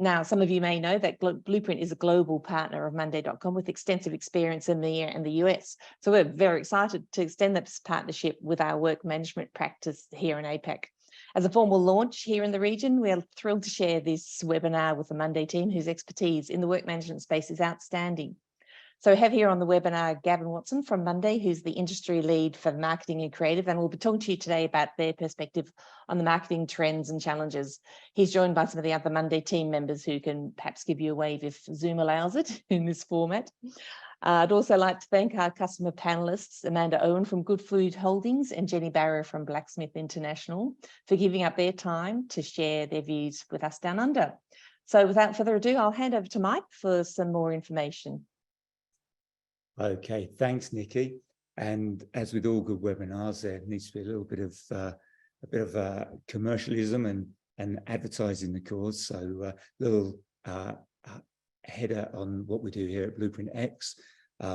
Now, some of you may know that Bluprint is a global partner of Monday.com with extensive experience in EMEA and the US. So we're very excited to extend this partnership with our work management practice here in APAC. As a formal launch here in the region, we're thrilled to share this webinar with the Monday team, whose expertise in the work management space is outstanding. So we have here on the webinar Gavin Watson from Monday, who's the industry lead for marketing and creative, and we'll be talking to you today about their perspective on the marketing trends and challenges. He's joined by some of the other Monday team members who can perhaps give you a wave if Zoom allows it in this format. I'd also like to thank our customer panelists, Amanda Owen from Good Food Holdings and Jenny Barrow from Blacksmith International, for giving up their time to share their views with us down under. So without further ado, I'll hand over to Mike for some more information. Okay, thanks, Nikki. And as with all good webinars, there needs to be a little bit of commercialism and advertising the cause. So a little header on what we do here at Bluprintx.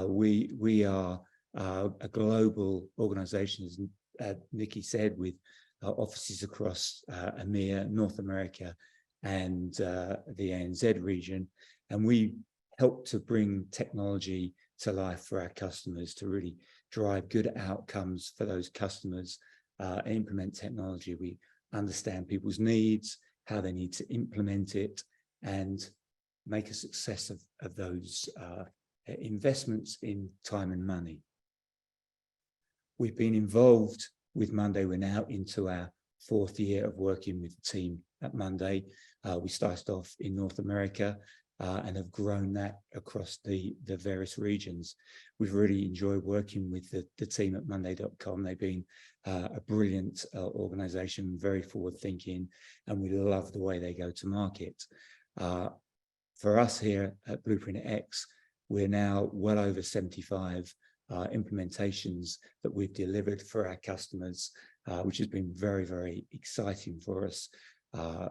We are a global organisation, as Nikki said, with offices across EMEA, North America, and the ANZ region, and we help to bring technology to life for our customers to really drive good outcomes for those customers, implement technology. We understand people's needs, how they need to implement it, and make a success of those investments in time and money. We've been involved with Monday. We're now into our 4th year of working with the team at Monday. We started off in North America, and have grown that across the various regions. We've really enjoyed working with the team at Monday.com. They've been a brilliant organisation, very forward thinking, and we love the way they go to market. For us here at Bluprintx, we're now well over 75 implementations that we've delivered for our customers, which has been very, very exciting for us.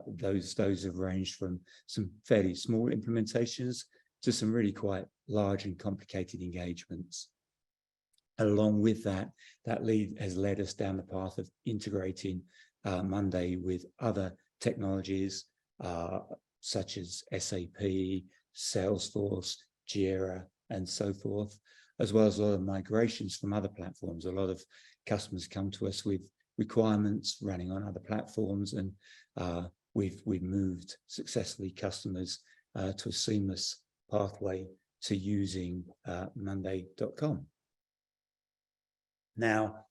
Those have ranged from some fairly small implementations to some really quite large and complicated engagements. Along with that, has led us down the path of integrating Monday with other technologies such as SAP, Salesforce, Jira, and so forth, as well as a lot of migrations from other platforms. A lot of customers come to us with requirements running on other platforms, and we've moved successfully customers to a seamless pathway to using Monday.com. Now,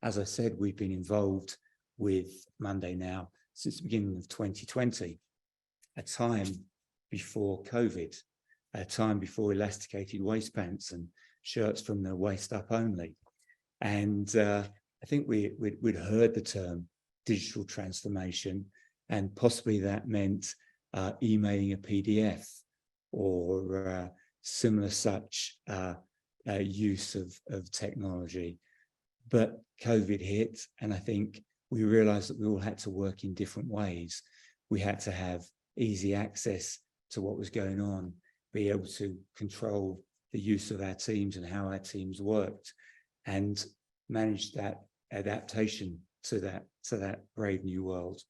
as I said, we've been involved with Monday now since the beginning of 2020, a time before COVID, a time before elasticated waistbands and shirts from the waist up only. And I think we'd heard the term digital transformation, and possibly that meant emailing a PDF or similar such use of technology. But COVID hit, and I think we realized that we all had to work in different ways. We had to have easy access to what was going on, be able to control the use of our teams and how our teams worked, and manage that adaptation to that brave new world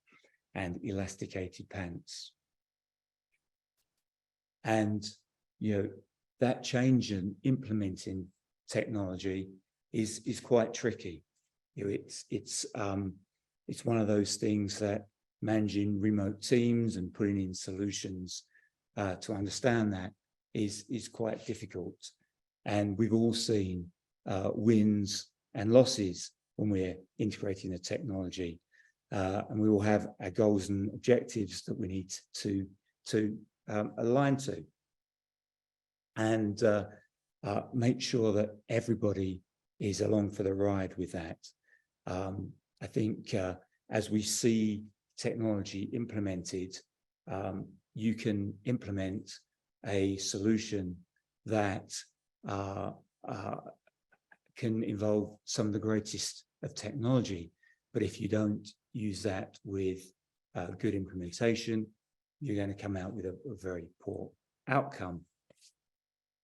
and elasticated pants. And that change in implementing technology is quite tricky. It's one of those things that managing remote teams and putting in solutions to understand that is quite difficult. And we've all seen wins and losses when we're integrating the technology, and we will have our goals and objectives that we need to align to, and make sure that everybody is along for the ride with that. I think as we see technology implemented, you can implement a solution that can involve some of the greatest of technology, but if you don't use that with good implementation, you're going to come out with a very poor outcome.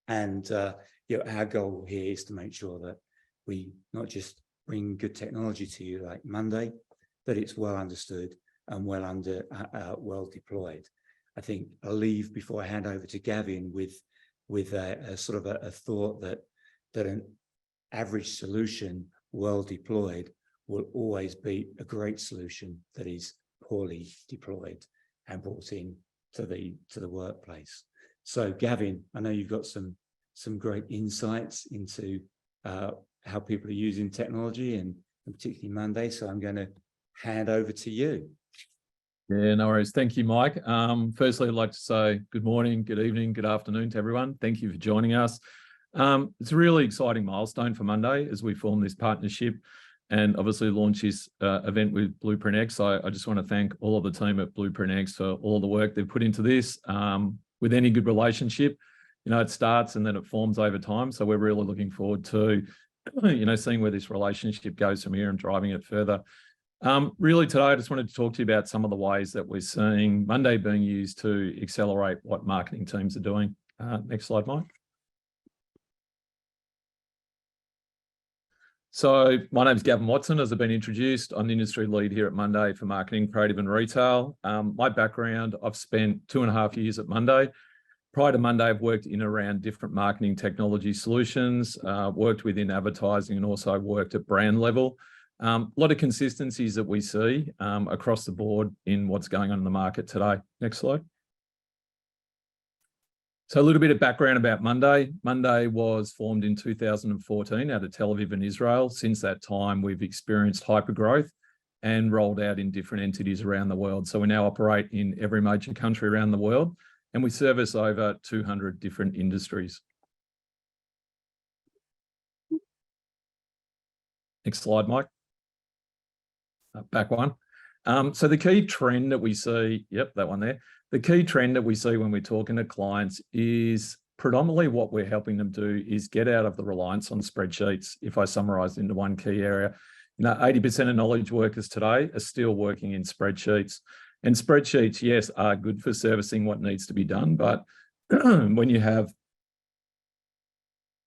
And our goal here is to make sure that we not just bring good technology to you like Monday, that it's well understood and well deployed. I think I'll leave before I hand over to Gavin with a sort of a thought that an average solution, well deployed, will always be a great solution that is poorly deployed and brought in to the workplace. So Gavin, I know you've got some great insights into how people are using technology and particularly Monday. So I'm going to hand over to you. Yeah, no worries. Thank you, Mike. Firstly, I'd like to say good morning, good evening, good afternoon to everyone. Thank you for joining us. It's a really exciting milestone for Monday as we form this partnership and obviously launch this event with Bluprintx. I just want to thank all of the team at Bluprintx for all the work they've put into this. With any good relationship, it starts and then it forms over time. So we're really looking forward to, seeing where this relationship goes from here and driving it further. Really today, I just wanted to talk to you about some of the ways that we're seeing Monday being used to accelerate what marketing teams are doing. Next slide, Mike. So my name's Gavin Watson, as I've been introduced. I'm the industry lead here at Monday for marketing, creative and retail. My background, I've spent 2.5 years at Monday. Prior to Monday, I've worked in around different marketing technology solutions, worked within advertising and also worked at brand level. A lot of consistencies that we see across the board in what's going on in the market today. Next slide. So a little bit of background about Monday. Monday was formed in 2014 out of Tel Aviv in Israel. Since that time, we've experienced hypergrowth and rolled out in different entities around the world. So we now operate in every major country around the world, and we service over 200 different industries. Next slide, Mike. Back one. So the key trend that we see, yep, that one there. The key trend that we see when we're talking to clients is predominantly what we're helping them do is get out of the reliance on spreadsheets. If I summarize into one key area, 80% of knowledge workers today are still working in spreadsheets. And spreadsheets, yes, are good for servicing what needs to be done. But when you have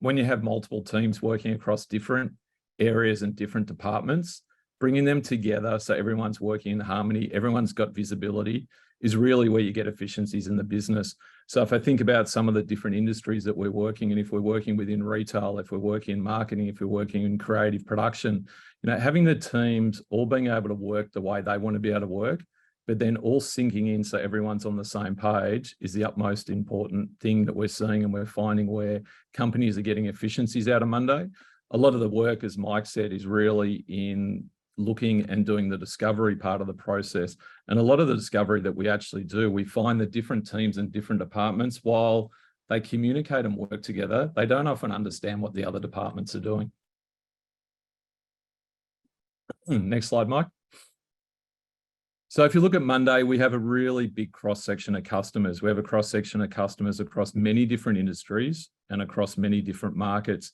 multiple teams working across different areas and different departments, bringing them together so everyone's working in harmony, everyone's got visibility, is really where you get efficiencies in the business. So if I think about some of the different industries that we're working in, if we're working within retail, if we're working in marketing, if we're working in creative production, having the teams all being able to work the way they want to be able to work, but then all syncing in so everyone's on the same page is the utmost important thing that we're seeing and we're finding where companies are getting efficiencies out of Monday. A lot of the work, as Mike said, is really in looking and doing the discovery part of the process. And a lot of the discovery that we actually do, we find that different teams and different departments, while they communicate and work together, they don't often understand what the other departments are doing. Next slide, Mike. So if you look at Monday, we have a really big cross-section of customers. We have a cross-section of customers across many different industries and across many different markets.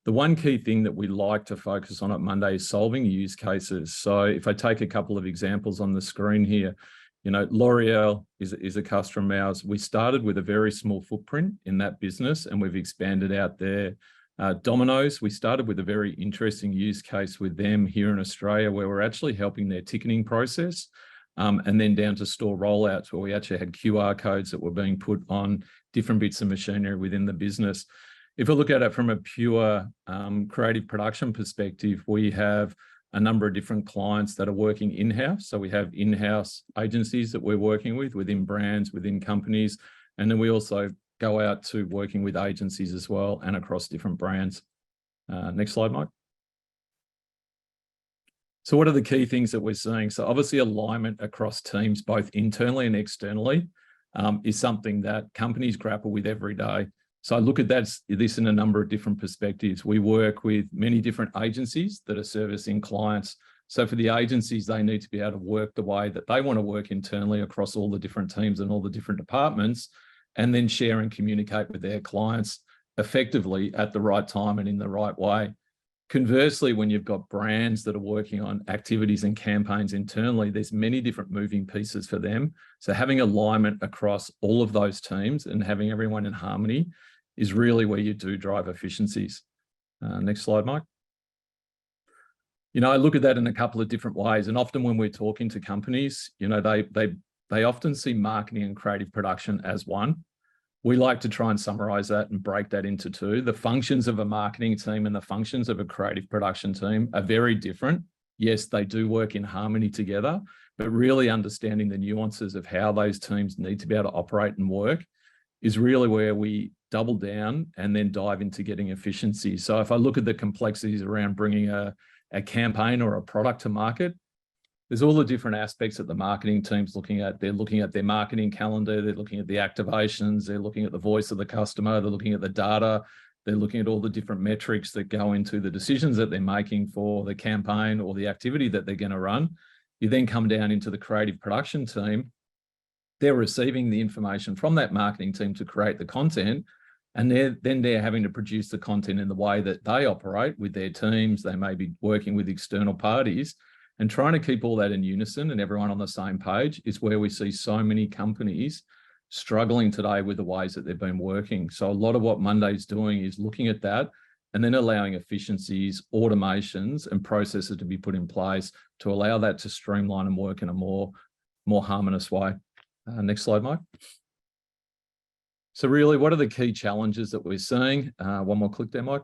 The one key thing that we like to focus on at Monday is solving use cases. So if I take a couple of examples on the screen here, L'Oreal is a customer of ours. We started with a very small footprint in that business and we've expanded out there. Domino's, we started with a very interesting use case with them here in Australia where we're actually helping their ticketing process and then down to store rollouts where we actually had QR codes that were being put on different bits of machinery within the business. If we look at it from a pure creative production perspective, we have a number of different clients that are working in-house. So we have in-house agencies that we're working with within brands, within companies, and then we also go out to working with agencies as well and across different brands. Next slide, Mike. So what are the key things that we're seeing? So obviously alignment across teams, both internally and externally, is something that companies grapple with every day. So I look at this in a number of different perspectives. We work with many different agencies that are servicing clients. So for the agencies, they need to be able to work the way that they want to work internally across all the different teams and all the different departments, and then share and communicate with their clients effectively at the right time and in the right way. Conversely, when you've got brands that are working on activities and campaigns internally, there's many different moving pieces for them. So having alignment across all of those teams and having everyone in harmony is really where you do drive efficiencies. Next slide, Mike. I look at that in a couple of different ways. And often when we're talking to companies, they they often see marketing and creative production as one. We like to try and summarize that and break that into two. The functions of a marketing team and the functions of a creative production team are very different. Yes, they do work in harmony together, but really understanding the nuances of how those teams need to be able to operate and work is really where we double down and then dive into getting efficiency. So if I look at the complexities around bringing a campaign or a product to market, there's all the different aspects that the marketing team's looking at. They're looking at their marketing calendar, they're looking at the activations, they're looking at the voice of the customer, they're looking at the data, they're looking at all the different metrics that go into the decisions that they're making for the campaign or the activity that they're going to run. You then come down into the creative production team. They're receiving the information from that marketing team to create the content, and they're having to produce the content in the way that they operate with their teams. They may be working with external parties, and trying to keep all that in unison and everyone on the same page is where we see so many companies struggling today with the ways that they've been working. So a lot of what Monday's doing is looking at that and then allowing efficiencies, automations, and processes to be put in place to allow that to streamline and work in a more harmonious way. Next slide, Mike. So really, what are the key challenges that we're seeing? One more click there, Mike.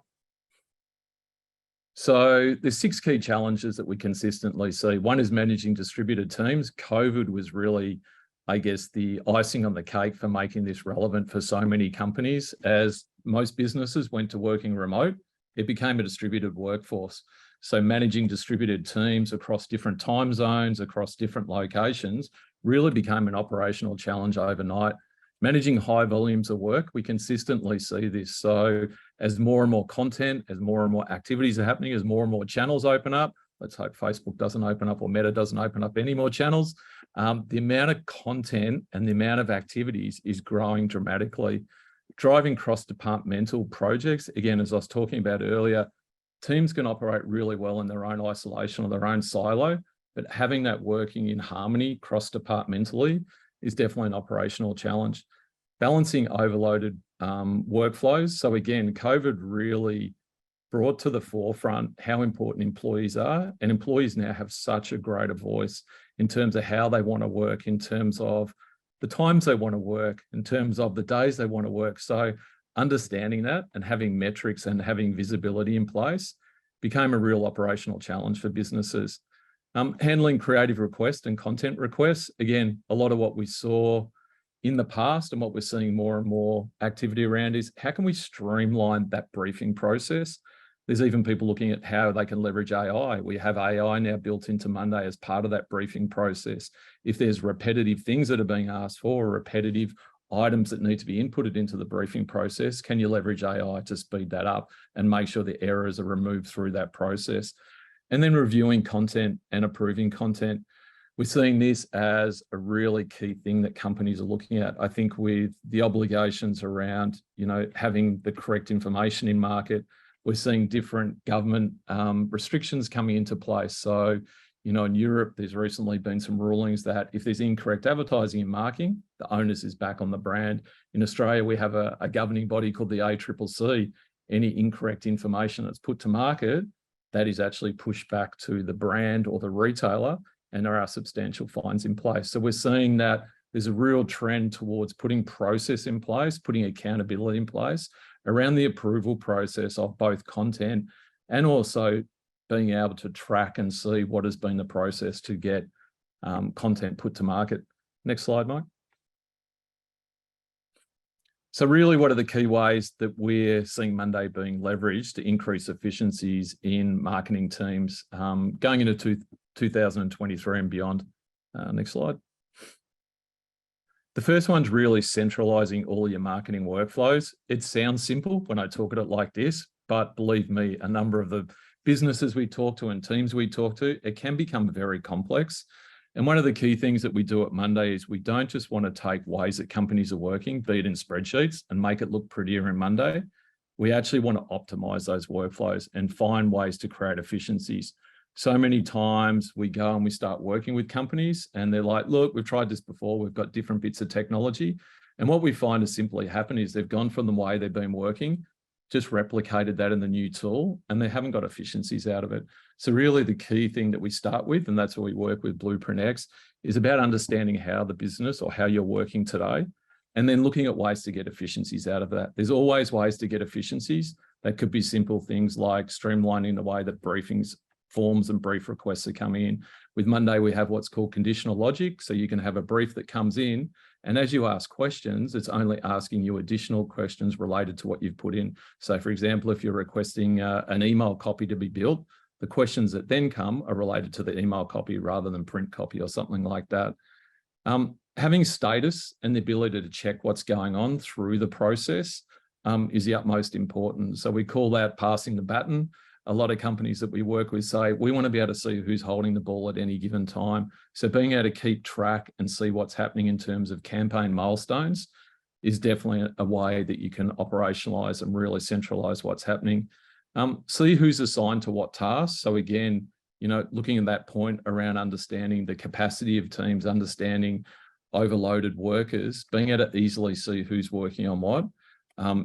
So there's 6 key challenges that we consistently see. One is managing distributed teams. COVID was really, I guess, the icing on the cake for making this relevant for so many companies. As most businesses went to working remote, it became a distributed workforce. So managing distributed teams across different time zones, across different locations, really became an operational challenge overnight. Managing high volumes of work, we consistently see this. So as more and more content, as more and more activities are happening, as more and more channels open up, let's hope Facebook doesn't open up or Meta doesn't open up any more channels, the amount of content and the amount of activities is growing dramatically, driving cross-departmental projects. Again, as I was talking about earlier, teams can operate really well in their own isolation or their own silo, but having that working in harmony cross-departmentally is definitely an operational challenge. Balancing overloaded workflows. So again, COVID really brought to the forefront how important employees are, and employees now have such a greater voice in terms of how they want to work, in terms of the times they want to work, in terms of the days they want to work. So understanding that and having metrics and having visibility in place became a real operational challenge for businesses. Handling creative requests and content requests. Again, a lot of what we saw in the past and what we're seeing more and more activity around is how can we streamline that briefing process? There's even people looking at how they can leverage AI. We have AI now built into Monday as part of that briefing process. If there's repetitive things that are being asked for, or repetitive items that need to be inputted into the briefing process, can you leverage AI to speed that up and make sure the errors are removed through that process? And then reviewing content and approving content. We're seeing this as a really key thing that companies are looking at. I think with the obligations around, having the correct information in market, we're seeing different government restrictions coming into place. So, in Europe, there's recently been some rulings that if there's incorrect advertising and marketing, the onus is back on the brand. In Australia, we have a governing body called the ACCC. Any incorrect information that's put to market, that is actually pushed back to the brand or the retailer, and there are substantial fines in place. So we're seeing that there's a real trend towards putting process in place, putting accountability in place around the approval process of both content and also being able to track and see what has been the process to get content put to market. Next slide, Mike. So really, what are the key ways that we're seeing Monday being leveraged to increase efficiencies in marketing teams going into 2023 and beyond? Next slide. The first one's really centralizing all your marketing workflows. It sounds simple when I talk at it like this, but believe me, a number of the businesses we talk to and teams we talk to, it can become very complex. And one of the key things that we do at Monday is we don't just want to take ways that companies are working, be it in spreadsheets, and make it look prettier in Monday. We actually want to optimize those workflows and find ways to create efficiencies. So many times we go and we start working with companies and they're like, look, we've tried this before. We've got different bits of technology. And what we find has simply happened is they've gone from the way they've been working, just replicated that in the new tool, and they haven't got efficiencies out of it. So really the key thing that we start with, and that's what we work with Bluprintx, is about understanding how the business or how you're working today, and then looking at ways to get efficiencies out of that. There's always ways to get efficiencies. That could be simple things like streamlining the way that briefings, forms and brief requests are coming in. With Monday, we have what's called conditional logic. So you can have a brief that comes in, and as you ask questions, it's only asking you additional questions related to what you've put in. So for example, if you're requesting an email copy to be built, the questions that then come are related to the email copy rather than print copy or something like that. Having status and the ability to check what's going on through the process is the utmost importance. So we call that passing the baton. A lot of companies that we work with say, we want to be able to see who's holding the ball at any given time. So being able to keep track and see what's happening in terms of campaign milestones is definitely a way that you can operationalize and really centralize what's happening. See who's assigned to what tasks. So again, you know, looking at that point around understanding the capacity of teams, understanding overloaded workers, being able to easily see who's working on what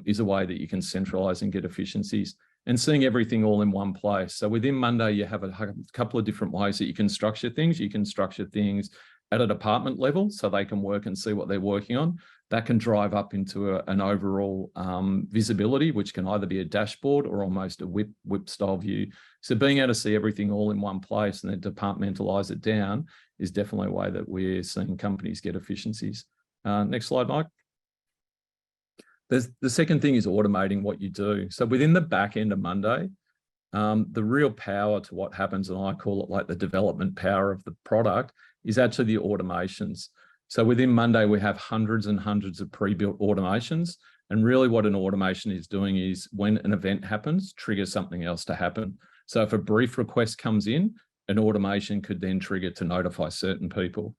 is a way that you can centralize and get efficiencies, and seeing everything all in one place. So within Monday, you have a couple of different ways that you can structure things. You can structure things at a department level so they can work and see what they're working on. That can drive up into an overall visibility, which can either be a dashboard or almost a whip style view. So being able to see everything all in one place and then departmentalize it down is definitely a way that we're seeing companies get efficiencies. Next slide, Mike. The second thing is automating what you do. So within the back end of Monday, the real power to what happens, and I call it like the development power of the product, is actually the automations. So within Monday, we have hundreds and hundreds of pre-built automations. And really what an automation is doing is when an event happens, trigger something else to happen. So if a brief request comes in, an automation could then trigger to notify certain people.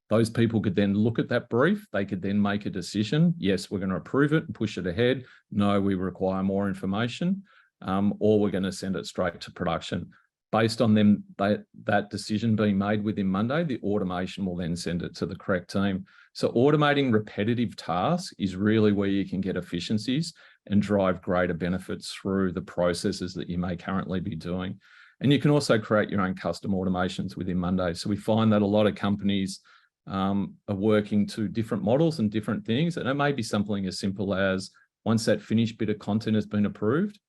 Those people could then look at that brief. They could then make a decision. Yes, we're going to approve it and push it ahead. No, we require more information, or we're going to send it straight to production. Based on them, that decision being made within Monday, the automation will then send it to the correct team. So automating repetitive tasks is really where you can get efficiencies and drive greater benefits through the processes that you may currently be doing. And you can also create your own custom automations within Monday. So we find that a lot of companies are working to different models and different things. And it may be something as simple as, once that finished bit of content has been approved,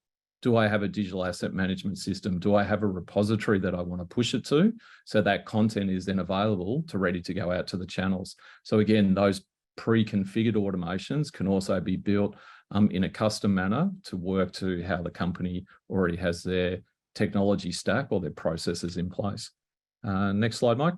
do I have a digital asset management system? Do I have a repository that I want to push it to? So that content is then available to ready to go out to the channels. So again, those pre-configured automations can also be built in a custom manner to work to how the company already has their technology stack or their processes in place. Next slide, Mike.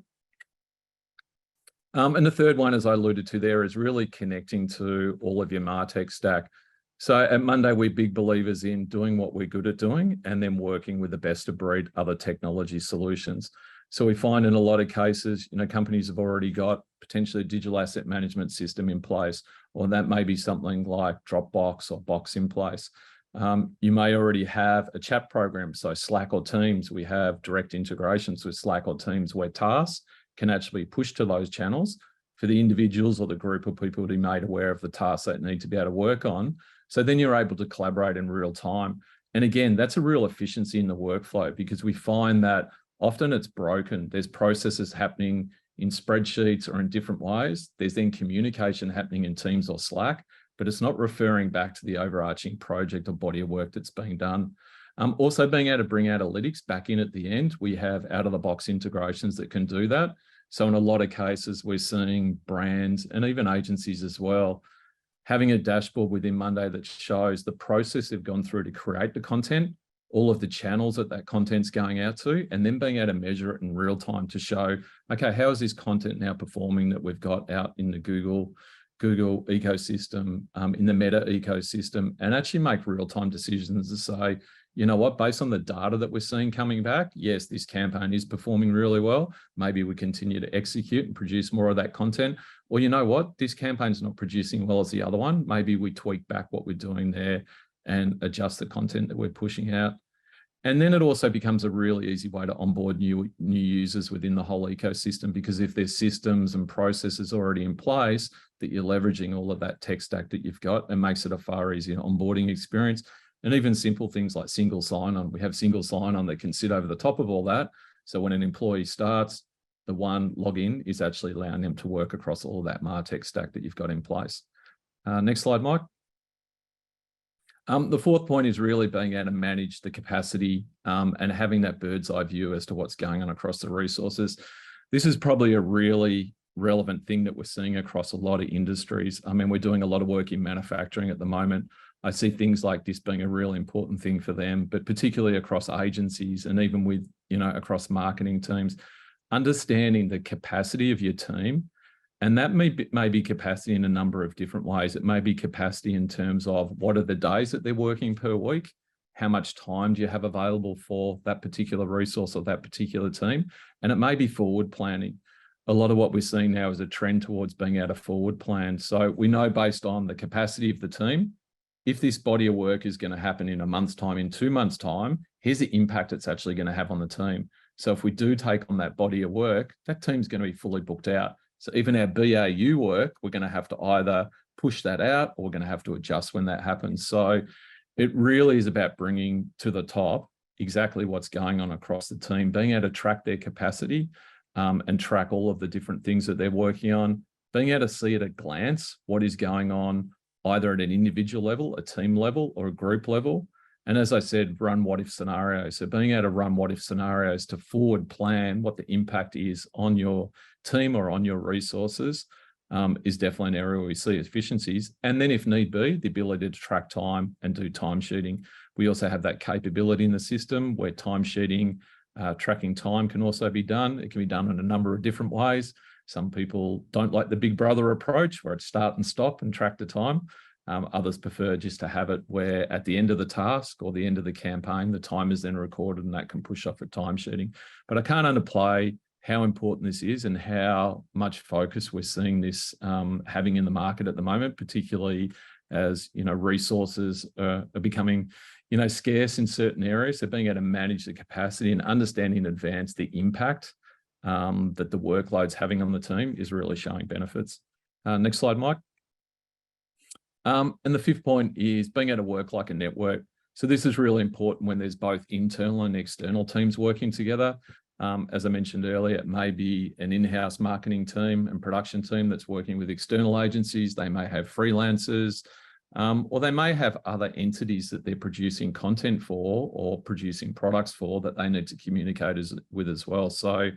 And the third one, as I alluded to there, is really connecting to all of your MarTech stack. So at Monday, we're big believers in doing what we're good at doing and then working with the best of breed other technology solutions. So we find in a lot of cases, you know, companies have already got potentially a digital asset management system in place, or that may be something like Dropbox or Box in place. You may already have a chat program. So Slack or Teams, we have direct integrations with Slack or Teams where tasks can actually be pushed to those channels for the individuals or the group of people to be made aware of the tasks they need to be able to work on. So then you're able to collaborate in real time. And again, that's a real efficiency in the workflow, because we find that often it's broken. There's processes happening in spreadsheets or in different ways. There's then communication happening in Teams or Slack, but it's not referring back to the overarching project or body of work that's being done. Also being able to bring analytics back in at the end. We have out-of-the-box integrations that can do that. So in a lot of cases, we're seeing brands and even agencies as well having a dashboard within Monday that shows the process they've gone through to create the content, all of the channels that that content's going out to, and then being able to measure it in real time to show, okay, how is this content now performing that we've got out in the Google ecosystem, in the Meta ecosystem, and actually make real-time decisions to say, you know what, based on the data that we're seeing coming back, yes, this campaign is performing really well. Maybe we continue to execute and produce more of that content. Or you know what, this campaign's not producing well as the other one. Maybe we tweak back what we're doing there and adjust the content that we're pushing out. And then it also becomes a really easy way to onboard new users within the whole ecosystem, because if there's systems and processes already in place that you're leveraging all of that tech stack that you've got, it makes it a far easier onboarding experience. And even simple things like single sign-on. We have single sign-on that can sit over the top of all that. So when an employee starts, the one login is actually allowing them to work across all that MarTech stack that you've got in place. Next slide, Mike. The fourth point is really being able to manage the capacity and having that bird's eye view as to what's going on across the resources. This is probably a really relevant thing that we're seeing across a lot of industries. I mean, we're doing a lot of work in manufacturing at the moment. I see things like this being a really important thing for them, but particularly across agencies and even with, across marketing teams, understanding the capacity of your team. And that may be capacity in a number of different ways. It may be capacity in terms of what are the days that they're working per week? How much time do you have available for that particular resource or that particular team? And it may be forward planning. A lot of what we're seeing now is a trend towards being able to forward plan. So we know based on the capacity of the team, if this body of work is going to happen in a month's time, in 2 months' time, here's the impact it's actually going to have on the team. So if we do take on that body of work, that team's going to be fully booked out. So even our BAU work, we're going to have to either push that out or we're going to have to adjust when that happens. So it really is about bringing to the top exactly what's going on across the team, being able to track their capacity and track all of the different things that they're working on, being able to see at a glance what is going on either at an individual level, a team level, or a group level. And as I said, run what-if scenarios. So being able to run what-if scenarios to forward plan what the impact is on your team or on your resources is definitely an area where we see efficiencies. And then if need be, the ability to track time and do time sheeting. We also have that capability in the system where time sheeting, tracking time can also be done. It can be done in a number of different ways. Some people don't like the Big Brother approach where it's start and stop and track the time. Others prefer just to have it where at the end of the task or the end of the campaign, the time is then recorded and that can push off for time sheeting. But I can't underplay how important this is and how much focus we're seeing this having in the market at the moment, particularly as resources are becoming scarce in certain areas. So being able to manage the capacity and understanding in advance the impact that the workload's having on the team is really showing benefits. Next slide, Mike. And the fifth point is being able to work like a network. So this is really important when there's both internal and external teams working together. As I mentioned earlier, it may be an in-house marketing team and production team that's working with external agencies. They may have freelancers, or they may have other entities that they're producing content for or producing products for that they need to communicate with as well. So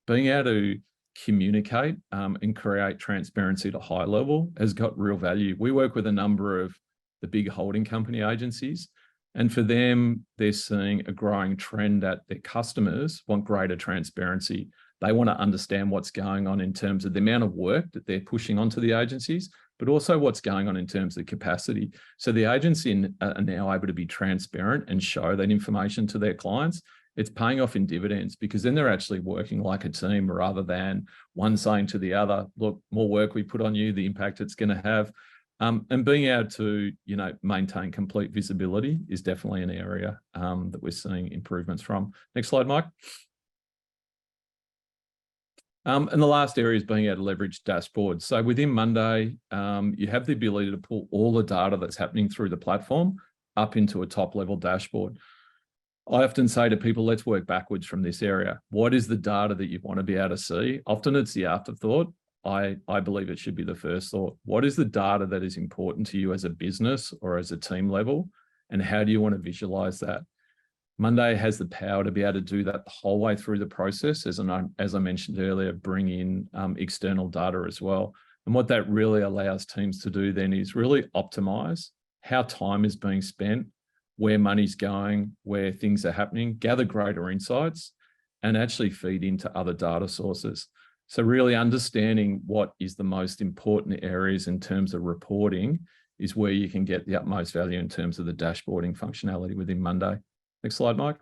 being able to communicate and create transparency at a high level has got real value. We work with a number of the big holding company agencies, and for them, they're seeing a growing trend that their customers want greater transparency. They want to understand what's going on in terms of the amount of work that they're pushing onto the agencies, but also what's going on in terms of capacity. So the agency are now able to be transparent and show that information to their clients. It's paying off in dividends because then they're actually working like a team rather than one saying to the other, look, more work we put on you, the impact it's going to have. And being able to, maintain complete visibility is definitely an area that we're seeing improvements from. Next slide, Mike. And the last area is being able to leverage dashboards. So within Monday, you have the ability to pull all the data that's happening through the platform up into a top-level dashboard. I often say to people, let's work backwards from this area. What is the data that you want to be able to see? Often it's the afterthought. I believe it should be the first thought. What is the data that is important to you as a business or as a team level? And how do you want to visualize that? Monday has the power to be able to do that the whole way through the process. As I mentioned earlier, bring in external data as well. And what that really allows teams to do then is really optimize how time is being spent, where money's going, where things are happening, gather greater insights, and actually feed into other data sources. So really understanding what is the most important areas in terms of reporting is where you can get the utmost value in terms of the dashboarding functionality within Monday. Next slide, Mike.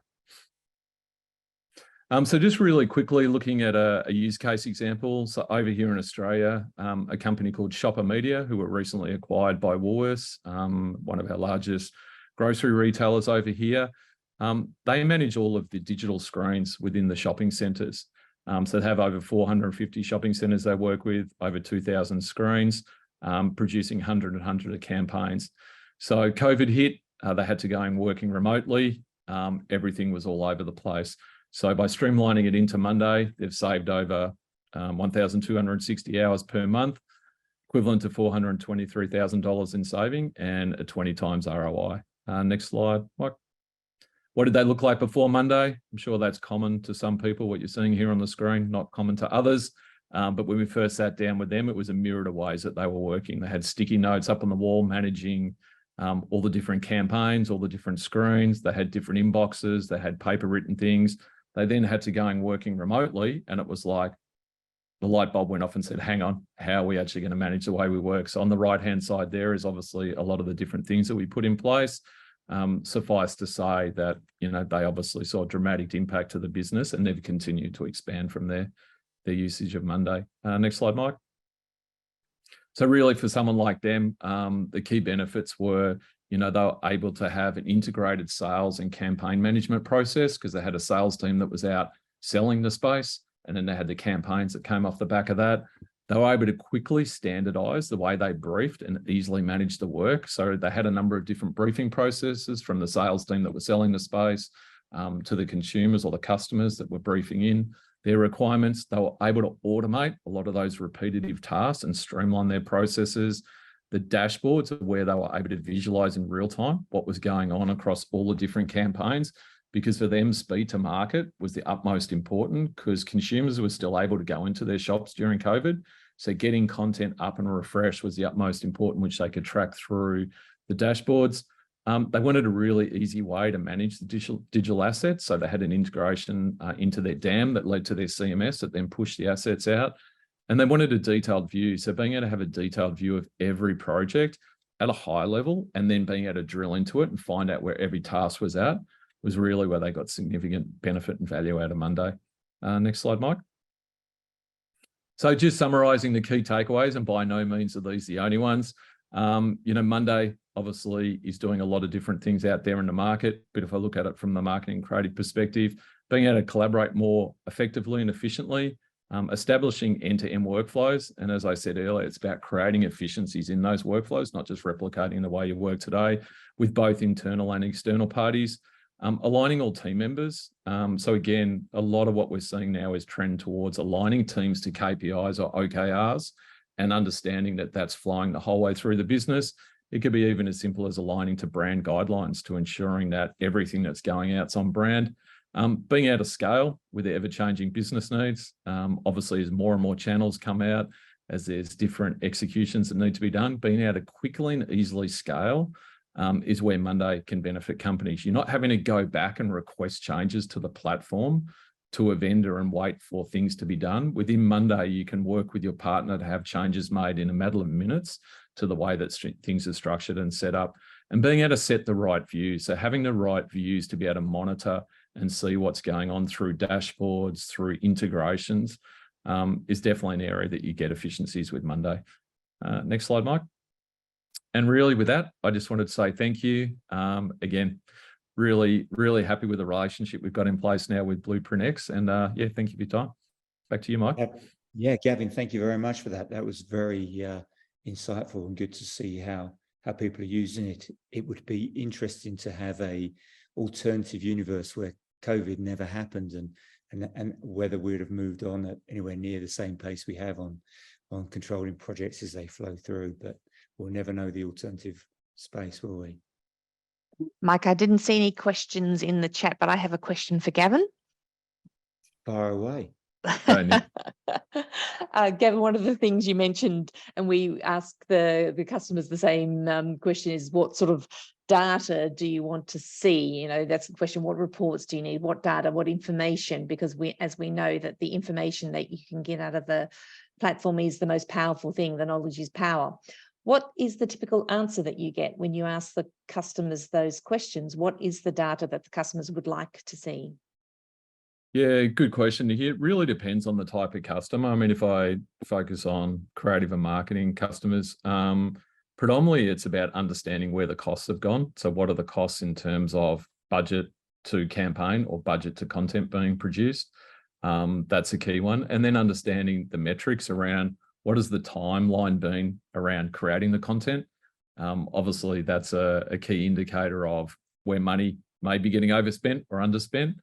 So just really quickly looking at a use case example. So over here in Australia, a company called Shopper Media, who were recently acquired by Woolworths, one of our largest grocery retailers over here. They manage all of the digital screens within the shopping centres. So they have over 450 shopping centres they work with, over 2,000 screens, producing 100 of campaigns. So COVID hit, they had to go and working remotely. Everything was all over the place. So by streamlining it into Monday, they've saved over 1,260 hours per month, equivalent to $423,000 in saving and a 20 times ROI. Next slide, Mike. What did they look like before Monday? I'm sure that's common to some people, what you're seeing here on the screen, not common to others. But when we first sat down with them, it was a myriad of ways that they were working. They had sticky notes up on the wall, managing all the different campaigns, all the different screens. They had different inboxes. They had paper written things. They then had to go and working remotely. And it was like the light bulb went off and said, hang on, how are we actually going to manage the way we work? So on the right-hand side there is obviously a lot of the different things that we put in place. Suffice to say that, you know, they obviously saw a dramatic impact to the business and they've continued to expand from their usage of Monday. Next slide, Mike. So really for someone like them, the key benefits were, you know, they were able to have an integrated sales and campaign management process because they had a sales team that was out selling the space, and then they had the campaigns that came off the back of that. They were able to quickly standardize the way they briefed and easily manage the work. So they had a number of different briefing processes from the sales team that were selling the space to the consumers or the customers that were briefing in their requirements. They were able to automate a lot of those repetitive tasks and streamline their processes. The dashboards are where they were able to visualize in real time what was going on across all the different campaigns, because for them, speed to market was the utmost important because consumers were still able to go into their shops during COVID. So getting content up and refreshed was the utmost important, which they could track through the dashboards. They wanted a really easy way to manage the digital assets. So they had an integration into their DAM that led to their CMS that then pushed the assets out. And they wanted a detailed view. So being able to have a detailed view of every project at a high level and then being able to drill into it and find out where every task was at was really where they got significant benefit and value out of Monday. Next slide, Mike. So just summarizing the key takeaways, and by no means are these the only ones. You know, Monday obviously is doing a lot of different things out there in the market, but if I look at it from the marketing and creative perspective, being able to collaborate more effectively and efficiently, establishing end-to-end workflows. And as I said earlier, it's about creating efficiencies in those workflows, not just replicating the way you work today with both internal and external parties. Aligning all team members. So again, a lot of what we're seeing now is trend towards aligning teams to KPIs or OKRs and understanding that that's flowing the whole way through the business. It could be even as simple as aligning to brand guidelines to ensuring that everything that's going out's on brand. Being able to scale with the ever-changing business needs. Obviously, as more and more channels come out, as there's different executions that need to be done, being able to quickly and easily scale is where Monday can benefit companies. You're not having to go back and request changes to the platform to a vendor and wait for things to be done. Within Monday, you can work with your partner to have changes made in a matter of minutes to the way that things are structured and set up, and being able to set the right views. So having the right views to be able to monitor and see what's going on through dashboards, through integrations, is definitely an area that you get efficiencies with Monday. Next slide, Mike. And really with that, I just wanted to say thank you. Again, really, really happy with the relationship we've got in place now with Bluprintx. And yeah, thank you for your time. Back to you, Mike. Yeah, Gavin, thank you very much for that. That was very insightful and good to see how people are using it. It would be interesting to have a alternative universe where COVID never happened and whether we'd have moved on at anywhere near the same pace we have on controlling projects as they flow through. But we'll never know the alternative space, will we? Mike, I didn't see any questions in the chat, but I have a question for Gavin. Far away. Gavin, one of the things you mentioned, and we ask the customers the same question, is what sort of data do you want to see? You know, that's the question. What reports do you need? What data? What information? Because as we know that the information that you can get out of the platform is the most powerful thing. The knowledge is power. What is the typical answer that you get when you ask the customers those questions? What is the data that the customers would like to see? Yeah, good question. It really depends on the type of customer. I mean, if I focus on creative and marketing customers, predominantly it's about understanding where the costs have gone. So what are the costs in terms of budget to campaign or budget to content being produced? That's a key one. And then understanding the metrics around what has the timeline been around creating the content. Obviously, that's a key indicator of where money may be getting overspent or underspent.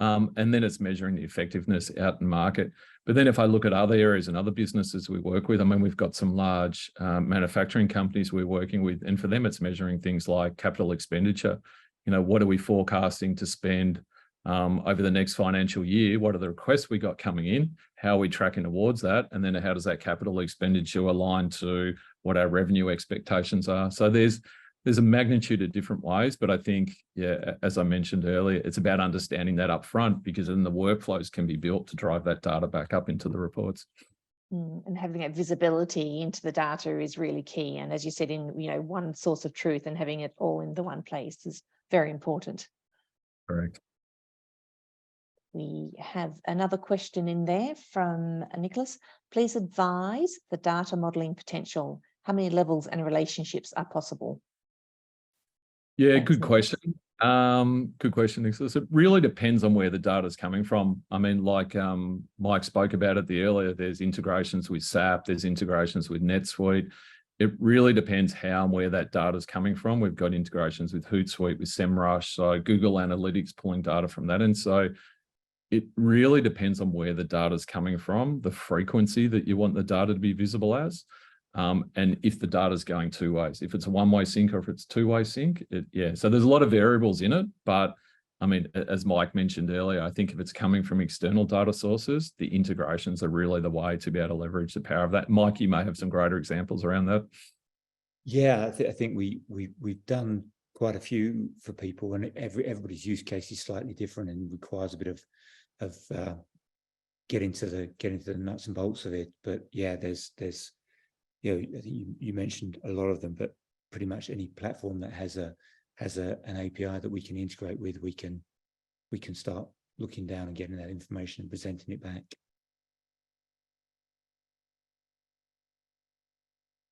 And then it's measuring the effectiveness out in market. But then if I look at other areas and other businesses we work with, I mean, we've got some large manufacturing companies we're working with, and for them, it's measuring things like capital expenditure. You know, what are we forecasting to spend over the next financial year? What are the requests we got coming in? How are we tracking towards that? And then how does that capital expenditure align to what our revenue expectations are? So there's a magnitude of different ways, but I think, yeah, as I mentioned earlier, it's about understanding that up front, because then the workflows can be built to drive that data back up into the reports. And having that visibility into the data is really key. And as you said, in one source of truth, and having it all in the one place is very important. Correct. We have another question in there from Nicholas. Please advise the data modeling potential. How many levels and relationships are possible? Yeah, Thanks, good question. Good question, Nicholas. It really depends on where the data is coming from. I mean, like Mike spoke about it earlier, there's integrations with SAP, there's integrations with NetSuite. It really depends how and where that data is coming from. We've got integrations with Hootsuite, with SEMrush, so Google Analytics pulling data from that. And so it really depends on where the data is coming from, the frequency that you want the data to be visible as. And if the data is going two ways, if it's a one-way sync or if it's two-way sync, so there's a lot of variables in it. But I mean, as Mike mentioned earlier, I think if it's coming from external data sources, the integrations are really the way to be able to leverage the power of that. Mike, you may have some greater examples around that. Yeah, I think we've done quite a few for people, and everybody's use case is slightly different and requires a bit of getting to the nuts and bolts of it. But yeah, there's I think you mentioned a lot of them, but pretty much any platform that has an API that we can integrate with, we can start looking down and getting that information and presenting it back.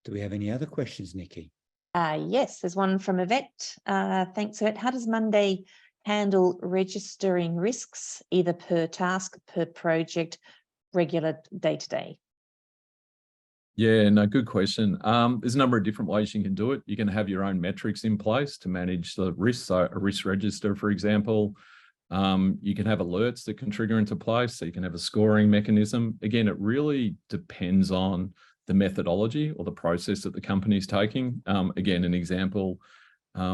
Do we have any other questions, Nikki? Yes, there's one from Yvette. Thanks, Yvette. How does Monday handle registering risks, either per task, per project, regular day-to-day? Yeah, no, good question. There's a number of different ways you can do it. You can have your own metrics in place to manage the risks. So a risk register, for example, you can have alerts that can trigger into place. So you can have a scoring mechanism. Again, it really depends on the methodology or the process that the company is taking. Again, an example,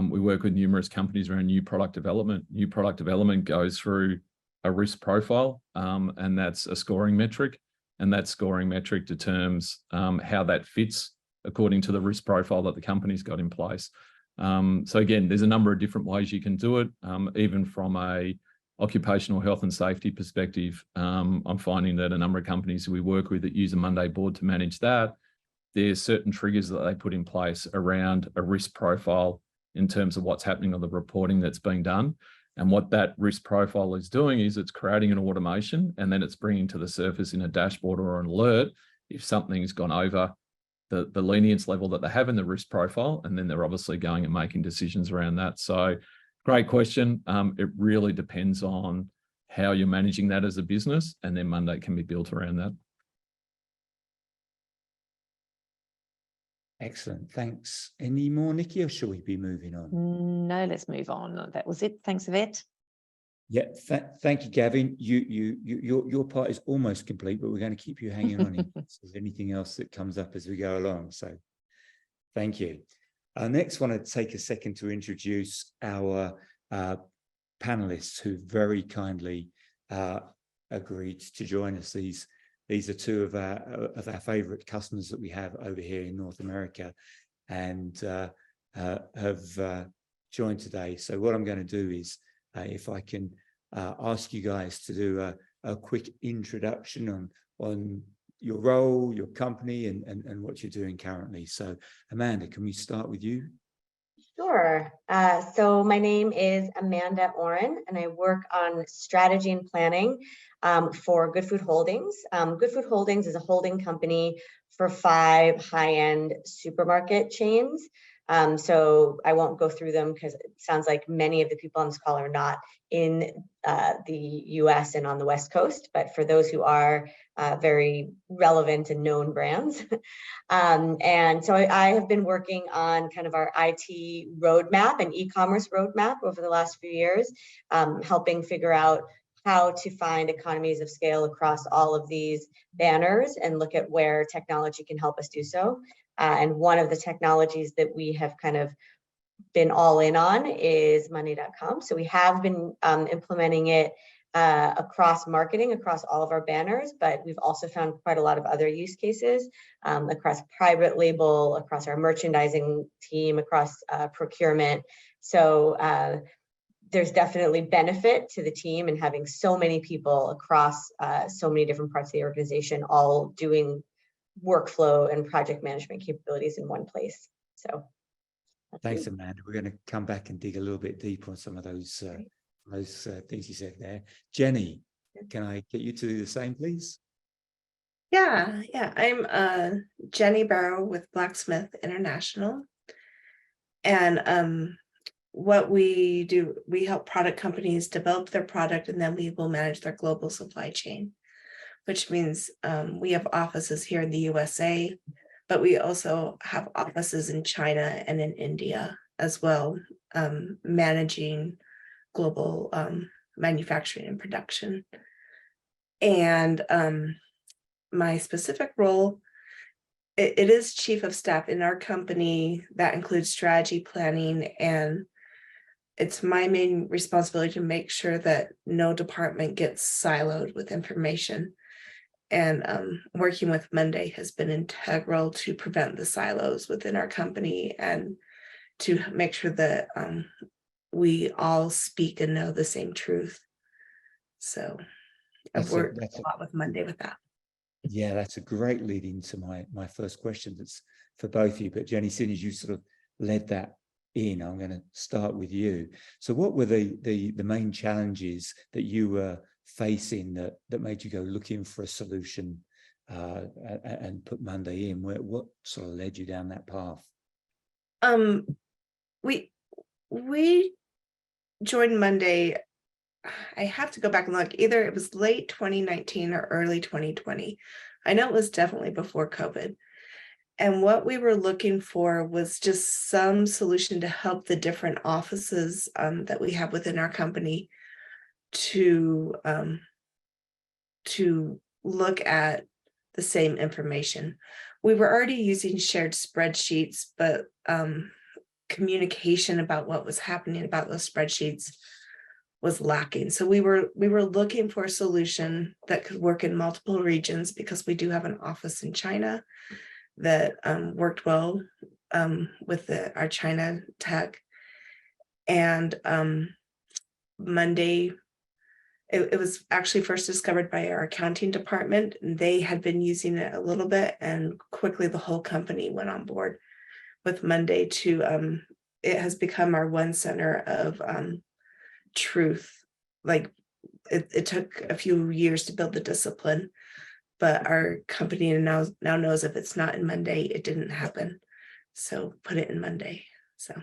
we work with numerous companies around new product development. New product development goes through a risk profile, and that's a scoring metric. And that scoring metric determines how that fits according to the risk profile that the company's got in place. So again, there's a number of different ways you can do it, even from a occupational health and safety perspective. I'm finding that a number of companies we work with that use a Monday board to manage that, there's certain triggers that they put in place around a risk profile in terms of what's happening on the reporting that's being done. And what that risk profile is doing is it's creating an automation, and then it's bringing to the surface in a dashboard or an alert if something's gone over the lenience level that they have in the risk profile, and then they're obviously going and making decisions around that. So great question. It really depends on how you're managing that as a business, and then Monday can be built around that. Excellent, thanks. Any more, Nikki, or shall we be moving on? No, let's move on. That was it. Thanks, Yvette. Yeah, thank you, Gavin. Your part is almost complete, but we're going to keep you hanging on in case there's anything else that comes up as we go along. So thank you. Next, I want to take a second to introduce our panelists who very kindly agreed to join us. These are two of our favorite customers that we have over here in North America, and have joined today. So what I'm going to do is, if I can ask you guys to do a quick introduction on your role, your company, and what you're doing currently. So Amanda, can we start with you? Sure. So my name is Amanda Oren, and I work on strategy and planning for Good Food Holdings. Good Food Holdings is a holding company for 5 high-end supermarket chains. So I won't go through them because it sounds like many of the people on this call are not in the US and on the West Coast, but for those who are, very relevant and known brands. And so I have been working on kind of our IT roadmap and e-commerce roadmap over the last few years, helping figure out how to find economies of scale across all of these banners and look at where technology can help us do so. And one of the technologies that we have kind of been all in on is Monday.com. So we have been implementing it across marketing, across all of our banners, but we've also found quite a lot of other use cases across private label, across our merchandising team, across procurement. So there's definitely benefit to the team and having so many people across so many different parts of the organization, all doing workflow and project management capabilities in one place. So thanks, Amanda. We're going to come back and dig a little bit deeper on some of those things you said there. Jenny, can I get you to do the same, please? Yeah. I'm Jenny Barrow with Blacksmith International. And what we do, we help product companies develop their product, and then we will manage their global supply chain, which means we have offices here in the USA, but we also have offices in China and in India as well, managing global manufacturing and production. And my specific role, it is chief of staff in our company. That includes strategy planning, and it's my main responsibility to make sure that no department gets siloed with information. And working with Monday has been integral to prevent the silos within our company and to make sure that we all speak and know the same truth. So I've worked a lot with Monday with that. Yeah, that's a great lead into my first question. That's for both of you. But Jenny, seeing as you sort of led that in, I'm going to start with you. So what were the main challenges that you were facing that made you go looking for a solution and put Monday in? What sort of led you down that path? We joined Monday. I have to go back and look. Either it was late 2019 or early 2020. I know it was definitely before COVID. And what we were looking for was just some solution to help the different offices that we have within our company to look at the same information. We were already using shared spreadsheets, but communication about what was happening about those spreadsheets was lacking. So we were looking for a solution that could work in multiple regions, because we do have an office in China that worked well with our China tech. And Monday, it was actually first discovered by our accounting department. They had been using it a little bit, and quickly the whole company went on board with Monday to, it has become our one center of truth. Like it took a few years to build the discipline, but our company now knows if it's not in Monday, it didn't happen. So put it in Monday. So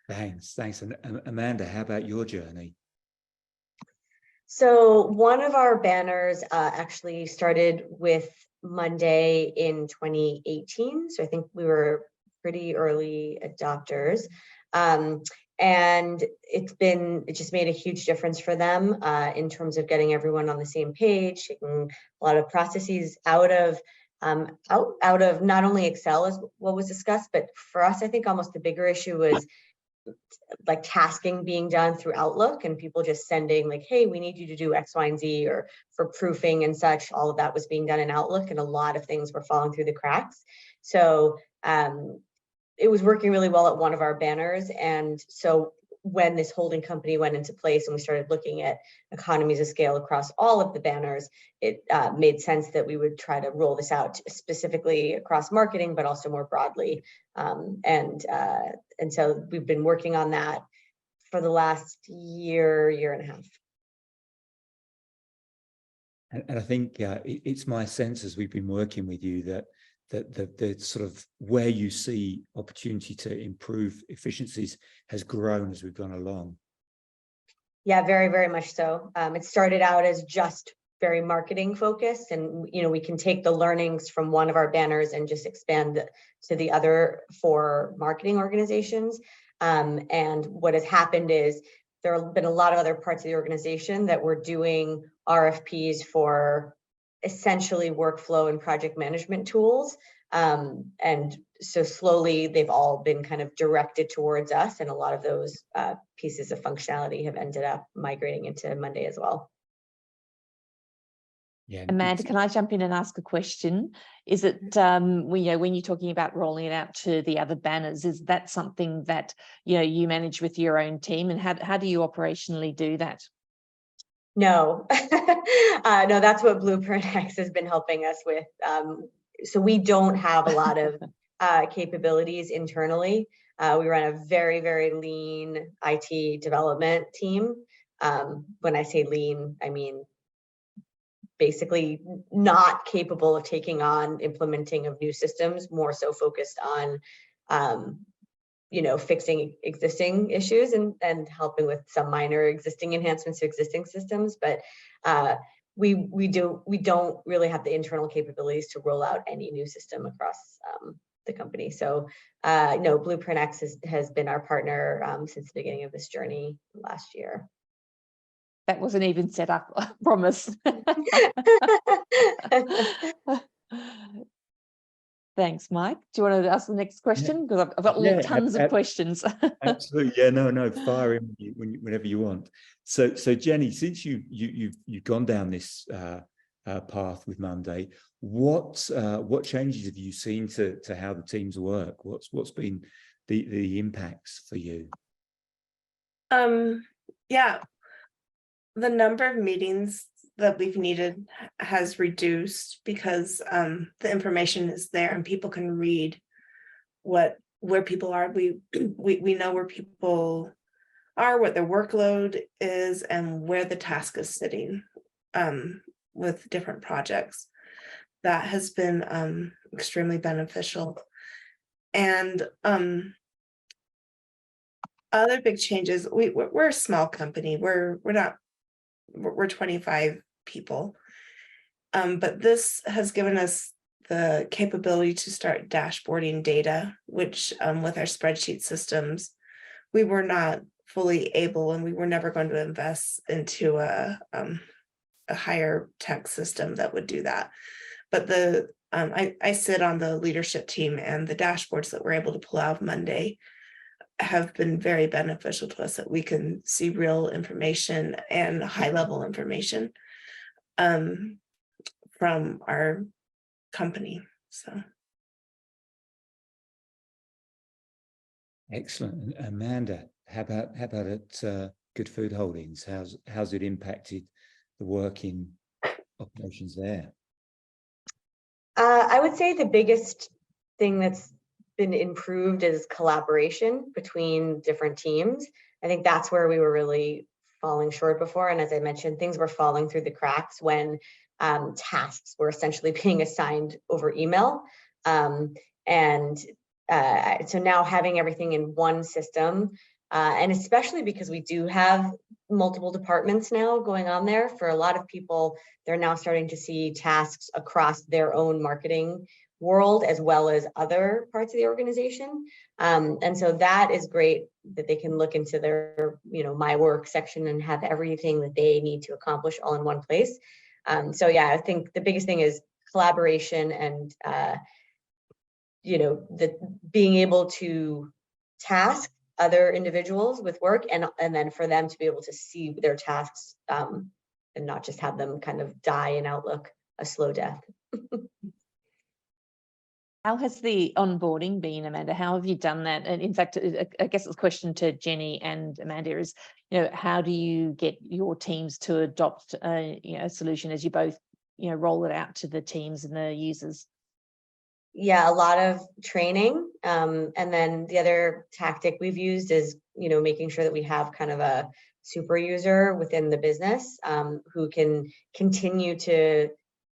thanks. And Amanda, how about your journey? So one of our banners actually started with Monday in 2018. So I think we were pretty early adopters. And it just made a huge difference for them in terms of getting everyone on the same page, taking a lot of processes out of not only Excel as what was discussed, but for us, I think almost the bigger issue was like tasking being done through Outlook and people just sending like, hey, we need you to do X, Y, and Z, or for proofing and such. All of that was being done in Outlook, and a lot of things were falling through the cracks. So it was working really well at one of our banners. And so when this holding company went into place and we started looking at economies of scale across all of the banners, it made sense that we would try to roll this out specifically across marketing, but also more broadly. And so we've been working on that for the last year and a half. And I think it's my sense as we've been working with you that the sort of where you see opportunity to improve efficiencies has grown as we've gone along. Yeah, very, very much so. It started out as just very marketing focused, and we can take the learnings from one of our banners and just expand to the other 4 marketing organizations. And what has happened is there have been a lot of other parts of the organization that were doing RFPs for essentially workflow and project management tools. And so slowly they've all been kind of directed towards us, and a lot of those pieces of functionality have ended up migrating into Monday as well. Yeah, Amanda, can I jump in and ask a question? Is it, when you're talking about rolling it out to the other banners, is that something that, you manage with your own team, and how do you operationally do that? No, no, that's what Bluprintx has been helping us with. So we don't have a lot of capabilities internally. We run a very, very lean IT development team. When I say lean, I mean basically not capable of taking on implementing of new systems, more so focused on fixing existing issues and helping with some minor existing enhancements to existing systems. But we don't really have the internal capabilities to roll out any new system across the company. So no, Bluprintx has been our partner since the beginning of this journey last year. That wasn't even set up, I promise. Thanks, Mike. Do you want to ask the next question? Because I've got tons of questions. Absolutely. Yeah, no, fire in whenever you want. So Jenny, since you've gone down this path with Monday, what changes have you seen to how the teams work? What's been the impacts for you? Yeah, the number of meetings that we've needed has reduced because the information is there and people can read where people are. We know where people are, what their workload is, and where the task is sitting with different projects. That has been extremely beneficial. And other big changes, we're a small company. We're 25 people, but this has given us the capability to start dashboarding data, which with our spreadsheet systems, we were not fully able, and we were never going to invest into a higher tech system that would do that. But I sit on the leadership team, and the dashboards that we're able to pull out of Monday have been very beneficial to us, that we can see real information and high level information from our company. So excellent. Amanda, how about at Good Food Holdings? How's it impacted the working operations there? I would say the biggest thing that's been improved is collaboration between different teams. I think that's where we were really falling short before. And as I mentioned, things were falling through the cracks when tasks were essentially being assigned over email. So now having everything in one system, and especially because we do have multiple departments now going on there, for a lot of people, they're now starting to see tasks across their own marketing world as well as other parts of the organization. And so that is great that they can look into their, my work section and have everything that they need to accomplish all in one place. So yeah, I think the biggest thing is collaboration and, being able to task other individuals with work and then for them to be able to see their tasks and not just have them kind of die in Outlook, a slow death. How has the onboarding been, Amanda? How have you done that? And in fact, I guess it's a question to Jenny and Amanda is, how do you get your teams to adopt a solution as you both, roll it out to the teams and the users? Yeah, a lot of training. And then the other tactic we've used is, making sure that we have kind of a super user within the business who can continue to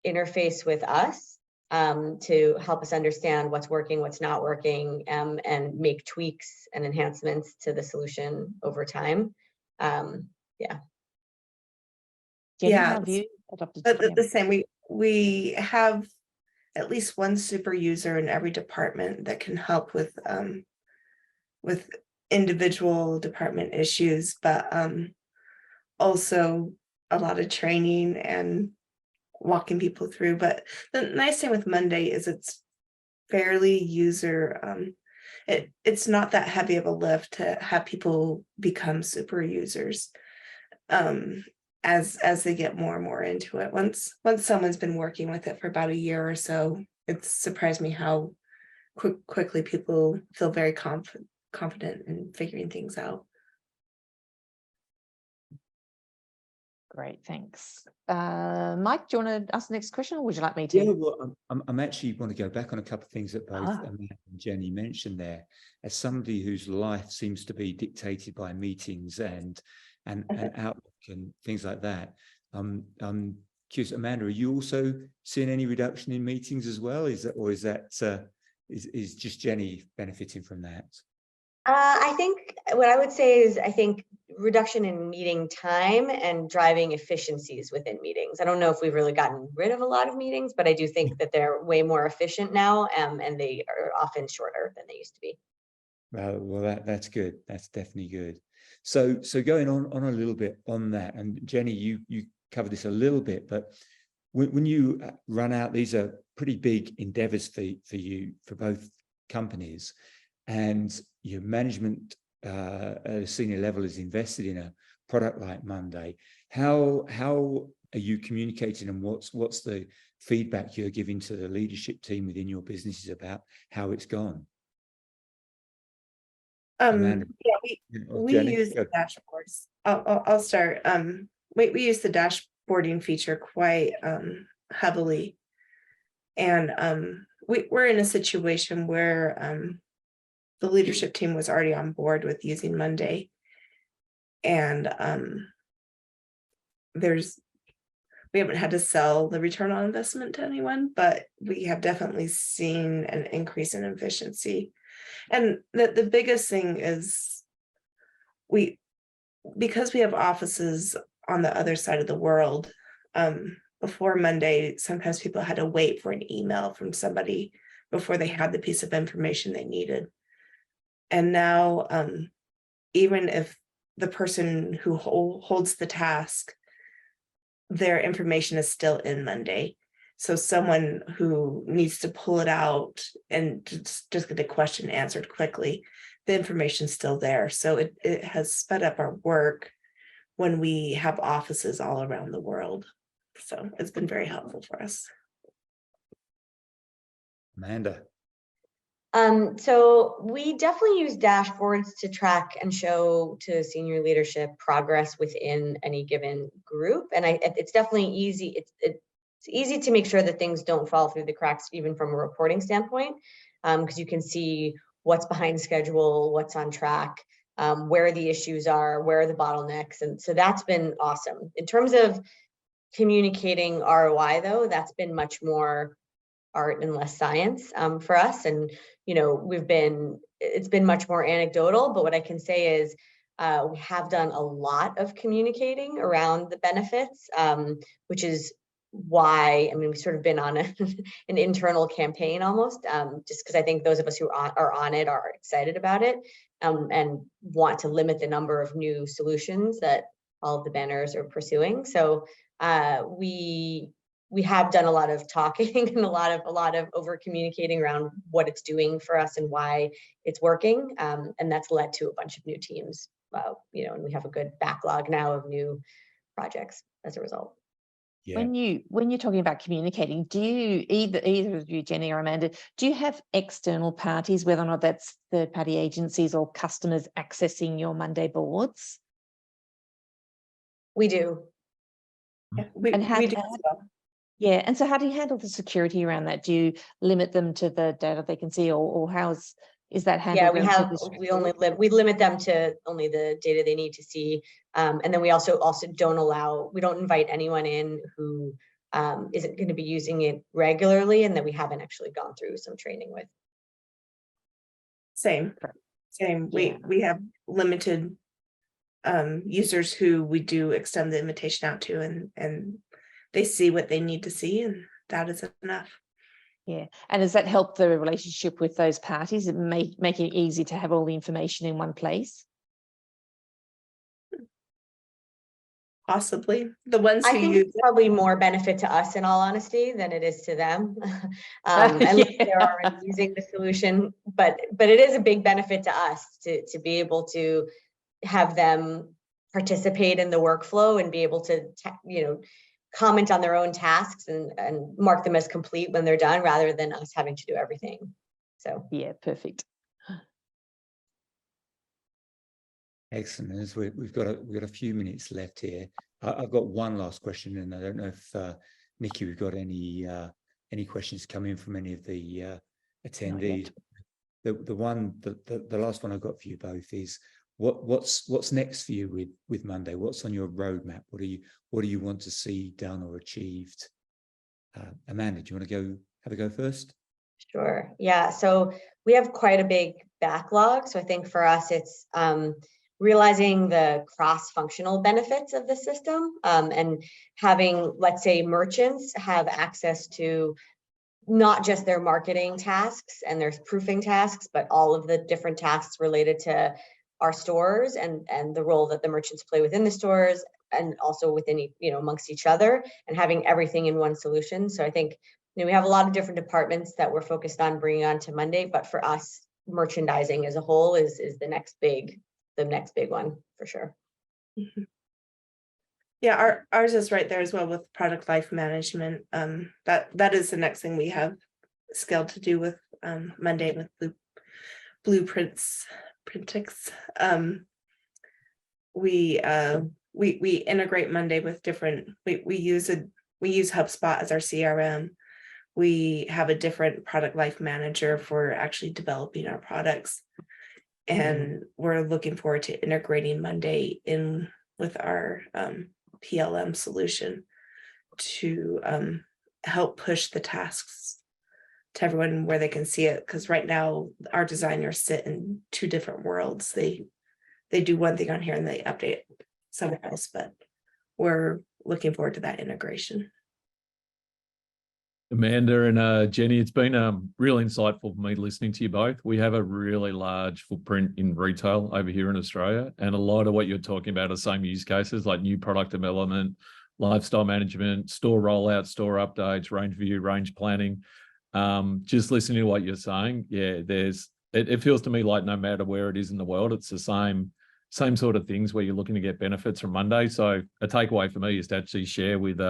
interface with us to help us understand what's working, what's not working, and make tweaks and enhancements to the solution over time. Yeah. Jenny, how have you adopted? The same. We have at least one super user in every department that can help with individual department issues, but also a lot of training and walking people through. But the nice thing with Monday is it's fairly user, it's not that heavy of a lift to have people become super users as they get more and more into it. Once someone's been working with it for about a year or so, it's surprised me how quickly people feel very confident in figuring things out. Great, thanks. Mike, do you want to ask the next question, or would you like me to? Yeah, well, I'm actually want to go back on a couple of things that both Amanda and Jenny mentioned there. As somebody whose life seems to be dictated by meetings and Outlook and things like that, I'm curious, Amanda, are you also seeing any reduction in meetings as well? Is just Jenny benefiting from that? I think what I would say is, I think reduction in meeting time and driving efficiencies within meetings. I don't know if we've really gotten rid of a lot of meetings, but I do think that they're way more efficient now, and they are often shorter than they used to be. Well, that's good. That's definitely good. So going on a little bit on that, and Jenny, you covered this a little bit, but when you run out, these are pretty big endeavors for you, for both companies, and your management at a senior level is invested in a product like Monday. How are you communicating, and what's the feedback you're giving to the leadership team within your businesses about how it's gone? Yeah, we use the dashboards. I'll start. We use the dashboarding feature quite heavily, and we're in a situation where the leadership team was already on board with using Monday, and we haven't had to sell the return on investment to anyone, but we have definitely seen an increase in efficiency. And the biggest thing is because we have offices on the other side of the world, before Monday, sometimes people had to wait for an email from somebody before they had the piece of information they needed. And now, even if the person who holds the task, their information is still in Monday. So someone who needs to pull it out and just get the question answered quickly, the information's still there. So it has sped up our work when we have offices all around the world. So it's been very helpful for us. Amanda. So we definitely use dashboards to track and show to senior leadership progress within any given group. And it's definitely easy. It's easy to make sure that things don't fall through the cracks, even from a reporting standpoint, because you can see what's behind schedule, what's on track, where the issues are, where are the bottlenecks. And so that's been awesome. In terms of communicating ROI, though, that's been much more art and less science for us. And, you know, it's been much more anecdotal, but what I can say is we have done a lot of communicating around the benefits, which is why, I mean, we've sort of been on an internal campaign almost, just because I think those of us who are on it are excited about it, and want to limit the number of new solutions that all of the banners are pursuing. So we have done a lot of talking and a lot of over communicating around what it's doing for us and why it's working, and that's led to a bunch of new teams. You know, and we have a good backlog now of new projects as a result. Yeah. When you're talking about communicating, do you either of you, Jenny or Amanda, do you have external parties, whether or not that's third-party agencies or customers, accessing your Monday boards? We do. Yeah, we do as well. Yeah, and so how do you handle the security around that? Do you limit them to the data they can see, or is that handled? Yeah, we limit them to only the data they need to see, and then we also we don't invite anyone in who isn't going to be using it regularly and that we haven't actually gone through some training with. Same. Yeah. We have limited users who we do extend the invitation out to, and they see what they need to see, and that is enough. Yeah. And does that help the relationship with those parties? It make it easy to have all the information in one place? Possibly the ones I who think use it's probably more benefit to us in all honesty than it is to them. Unless they're already using the solution, but it is a big benefit to us to be able to have them participate in the workflow and be able to, you know, comment on their own tasks and mark them as complete when they're done, rather than us having to do everything. So yeah, perfect. Excellent. As we've got a few minutes left here. I've got one last question, and I don't know if Nikki, we've got any questions coming from any of the attendees. The last one I've got for you both is what's next for you with Monday? What's on your roadmap? What do you want to see done or achieved? Amanda, do you want to have a go first? Sure. Yeah. So we have quite a big backlog. So I think for us, it's realizing the cross-functional benefits of the system, and having, let's say, merchants have access to not just their marketing tasks and their proofing tasks, but all of the different tasks related to our stores and the role that the merchants play within the stores and also within, you know, amongst each other, and having everything in one solution. So I think, you know, we have a lot of different departments that we're focused on bringing on to Monday, but for us, merchandising as a whole is the next big one for sure. Mm-hmm. Yeah, ours is right there as well with product life management. That is the next thing we have scaled to do with Monday with Bluprintx. We integrate Monday with different. We use HubSpot as our CRM. We have a different product life manager for actually developing our products. And we're looking forward to integrating Monday in with our PLM solution to help push the tasks to everyone where they can see it. Because right now our designers sit in two different worlds. They do one thing on here and they update somewhere else, but we're looking forward to that integration. Amanda and Jenny, it's been really insightful for me listening to you both. We have a really large footprint in retail over here in Australia, and a lot of what you're talking about are same use cases like new product development, lifestyle management, store rollout, store updates, range view, range planning. Just listening to what you're saying, yeah, it feels to me like no matter where it is in the world, it's the same sort of things where you're looking to get benefits from Monday. So a takeaway for me is to actually share with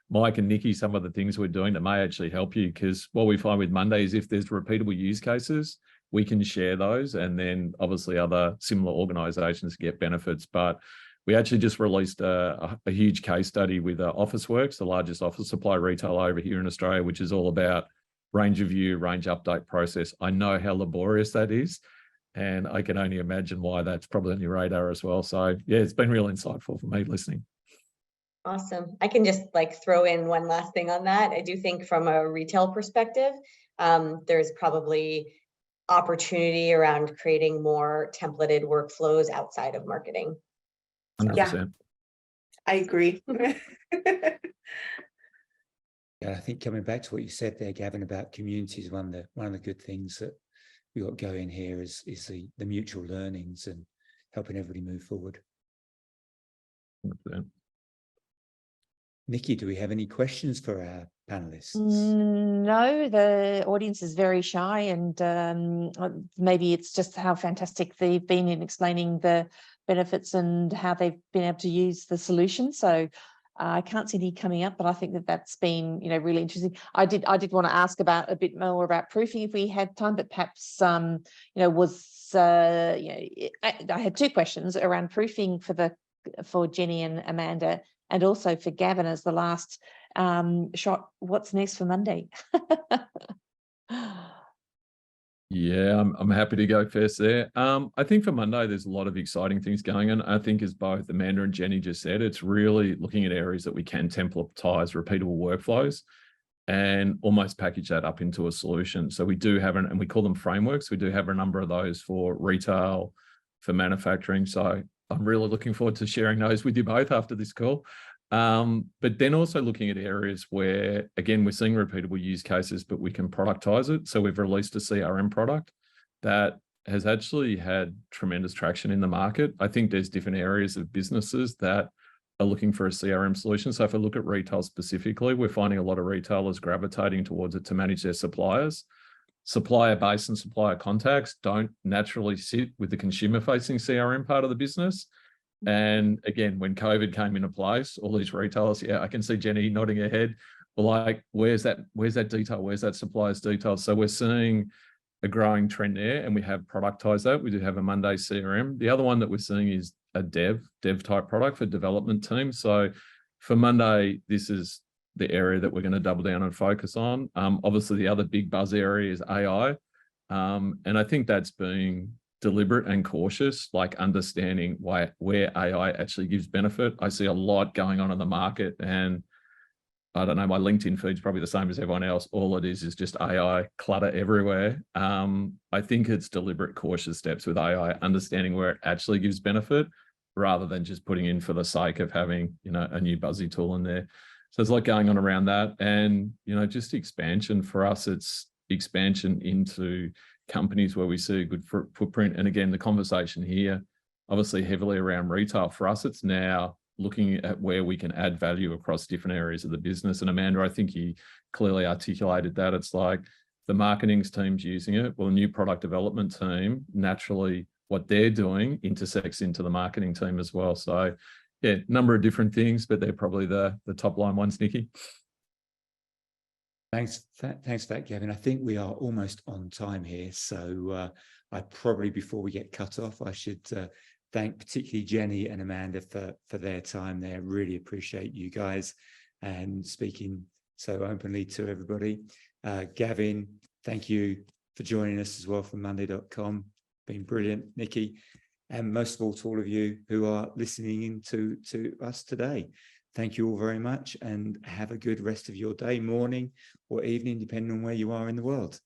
Mike and Nikki some of the things we're doing that may actually help you, because what we find with Monday is if there's repeatable use cases, we can share those, and then obviously other similar organizations get benefits. But we actually just released a huge case study with Officeworks, the largest office supply retailer over here in Australia, which is all about range review, range update process. I know how laborious that is, and I can only imagine why that's probably on your radar as well. So yeah, it's been real insightful for me listening. Awesome. I can just throw in one last thing on that. I do think from a retail perspective, there's probably opportunity around creating more templated workflows outside of marketing. 100%. Yeah, I agree. Yeah, I think coming back to what you said there, Gavin, about community is one of the good things that we got going here is the mutual learnings and helping everybody move forward. 100%. Nikki, do we have any questions for our panelists? No, the audience is very shy, and maybe it's just how fantastic they've been in explaining the benefits and how they've been able to use the solution. So I can't see any coming up, but I think that's been, really interesting. I did want to ask about a bit more about proofing if we had time, but perhaps I had two questions around proofing for Jenny and Amanda, and also for Gavin as the last shot. What's next for Monday? Yeah, I'm happy to go first there. I think for Monday, there's a lot of exciting things going on. I think as both Amanda and Jenny just said, it's really looking at areas that we can templatize repeatable workflows and almost package that up into a solution. So we do have, and we call them frameworks. We do have a number of those for retail, for manufacturing. So I'm really looking forward to sharing those with you both after this call. But then also looking at areas where, again, we're seeing repeatable use cases, but we can productize it. So we've released a CRM product that has actually had tremendous traction in the market. I think there's different areas of businesses that are looking for a CRM solution. So if I look at retail specifically, we're finding a lot of retailers gravitating towards it to manage their suppliers. Supplier base and supplier contacts don't naturally sit with the consumer-facing CRM part of the business. And again, when COVID came into place, all these retailers, yeah, I can see Jenny nodding her head, like, where's that detail? Where's that supplier's detail? So we're seeing a growing trend there, and we have productized that. We do have a Monday CRM. The other one that we're seeing is a dev type product for development teams. So for Monday, this is the area that we're going to double down and focus on. Obviously, the other big buzz area is AI. And I think that's being deliberate and cautious, like understanding where AI actually gives benefit. I see a lot going on in the market, and I don't know, my LinkedIn feed's probably the same as everyone else. All it is just AI clutter everywhere. I think it's deliberate, cautious steps with AI, understanding where it actually gives benefit rather than just putting in for the sake of having, a new buzzy tool in there. So there's a lot going on around that. And, just expansion for us, it's expansion into companies where we see a good footprint. And again, the conversation here, obviously heavily around retail. For us, it's now looking at where we can add value across different areas of the business. And Amanda, I think you clearly articulated that. It's like the marketing team's using it. Well, the new product development team, naturally what they're doing intersects into the marketing team as well. So yeah, number of different things, but they're probably the top line ones, Nikki. Thanks for that, Gavin. I think we are almost on time here. So I probably, before we get cut off, I should thank particularly Jenny and Amanda for their time there. Really appreciate you guys and speaking so openly to everybody. Gavin, thank you for joining us as well from Monday.com. Been brilliant, Nikki. And most of all, to all of you who are listening in to us today. Thank you all very much, and have a good rest of your day, morning or evening, depending on where you are in the world.